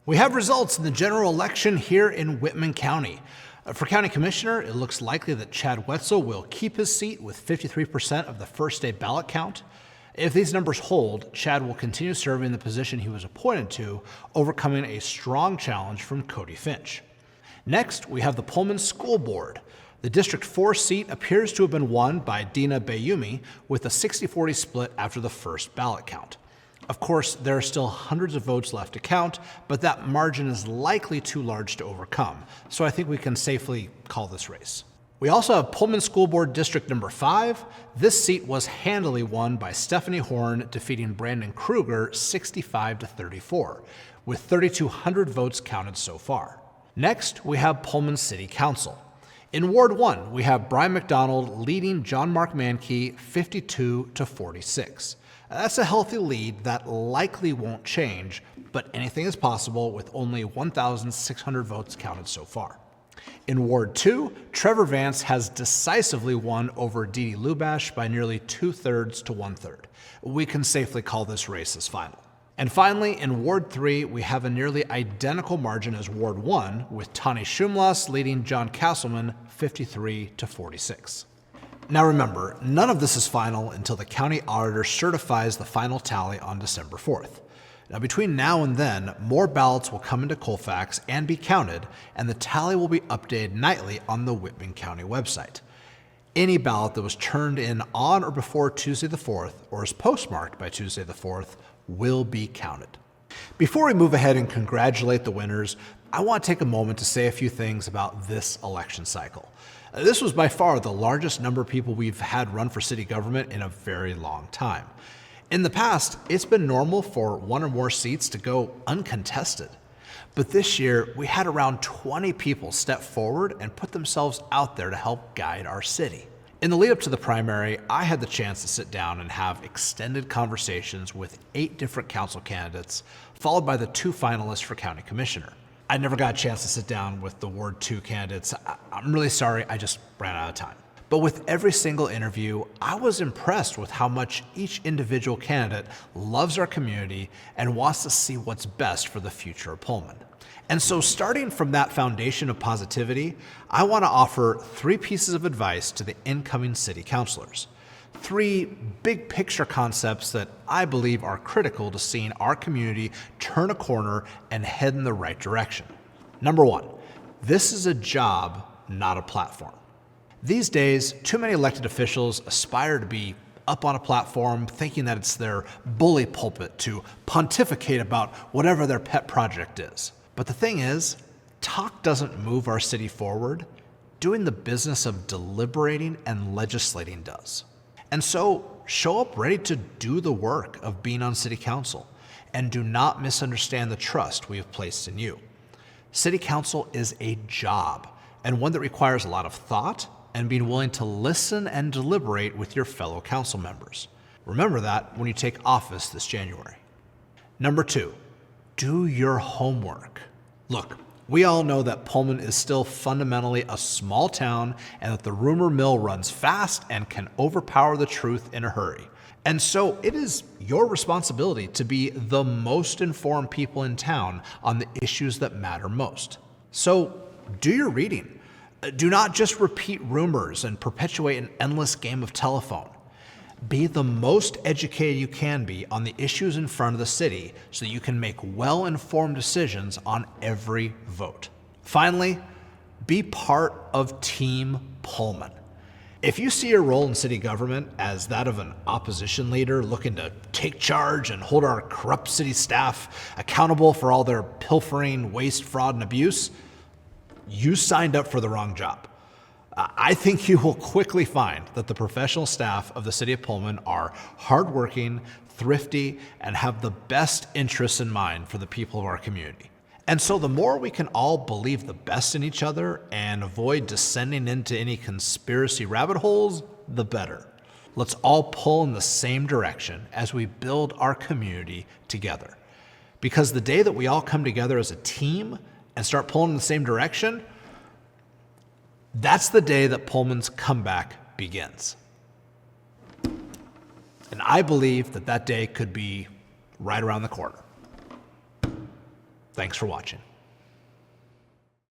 We have results in the general election here in Whitman County. For County Commissioner, it looks likely that Chad Wetzel will keep his seat with 53% of the first day ballot count. If these numbers hold, Chad will continue serving the position he was appointed to, overcoming a strong challenge from Cody Finch. Next, we have the Pullman School Board. The District 4 seat appears to have been won by Dina Bayumi with a 60-40 split after the first ballot count. Of course, there are still hundreds of votes left to count, but that margin is likely too large to overcome, so I think we can safely call this race. We also have Pullman School Board District number 5. This seat was handily won by Stephanie Horn, defeating Brandon Kruger 65-34, with 3,200 votes counted so far. Next, we have Pullman City Council. In Ward 1, we have Brian McDonald leading John Mark Mankey 52-46. That's a healthy lead that likely won't change, but anything is possible with only 1,600 votes counted so far. In Ward 2, Trevor Vance has decisively won over Dee Dee Lubash by nearly 2/3 to 1/3. We can safely call this race as final. And finally, in Ward 3, we have a nearly identical margin as Ward 1, with Tani Shumlas leading John Castleman 53-46. Now remember, none of this is final until the county auditor certifies the final tally on December 4th. Now between now and then, more ballots will come into Colfax and be counted, and the tally will be updated nightly on the Whitman County website. Any ballot that was turned in on or before Tuesday the 4th, or is postmarked by Tuesday the 4th, will be counted. Before we move ahead and congratulate the winners, I want to take a moment to say a few things about this election cycle. This was by far the largest number of people we've had run for city government in a very long time. In the past, it's been normal for one or more seats to go uncontested. But this year, we had around 20 people step forward and put themselves out there to help guide our city. In the lead up to the primary, I had the chance to sit down and have extended conversations with 8 different council candidates, followed by the 2 finalists for county commissioner. I never got a chance to sit down with the Ward 2 candidates. I'm really sorry, I just ran out of time. But with every single interview, I was impressed with how much each individual candidate loves our community and wants to see what's best for the future of Pullman. And so starting from that foundation of positivity, I want to offer 3 pieces of advice to the incoming city councilors. 3 big picture concepts that I believe are critical to seeing our community turn a corner and head in the right direction. Number 1, this is a job, not a platform. These days, too many elected officials aspire to be up on a platform thinking that it's their bully pulpit to pontificate about whatever their pet project is. But the thing is, talk doesn't move our city forward. Doing the business of deliberating and legislating does. And so, show up ready to do the work of being on city council, and do not misunderstand the trust we have placed in you. City council is a job, and one that requires a lot of thought and being willing to listen and deliberate with your fellow council members. Remember that when you take office this January. Number 2, do your homework. Look, we all know that Pullman is still fundamentally a small town and that the rumor mill runs fast and can overpower the truth in a hurry. And so it is your responsibility to be the most informed people in town on the issues that matter most. So do your reading. Do not just repeat rumors and perpetuate an endless game of telephone. Be the most educated you can be on the issues in front of the city so that you can make well-informed decisions on every vote. Finally, be part of Team Pullman. If you see your role in city government as that of an opposition leader looking to take charge and hold our corrupt city staff accountable for all their pilfering, waste, fraud, and abuse, you signed up for the wrong job. I think you will quickly find that the professional staff of the city of Pullman are hardworking, thrifty, and have the best interests in mind for the people of our community. And so the more we can all believe the best in each other and avoid descending into any conspiracy rabbit holes, the better. Let's all pull in the same direction as we build our community together. Because the day that we all come together as a team and start pulling in the same direction, that's the day that Pullman's comeback begins. And I believe that that day could be right around the corner. Thanks for watching.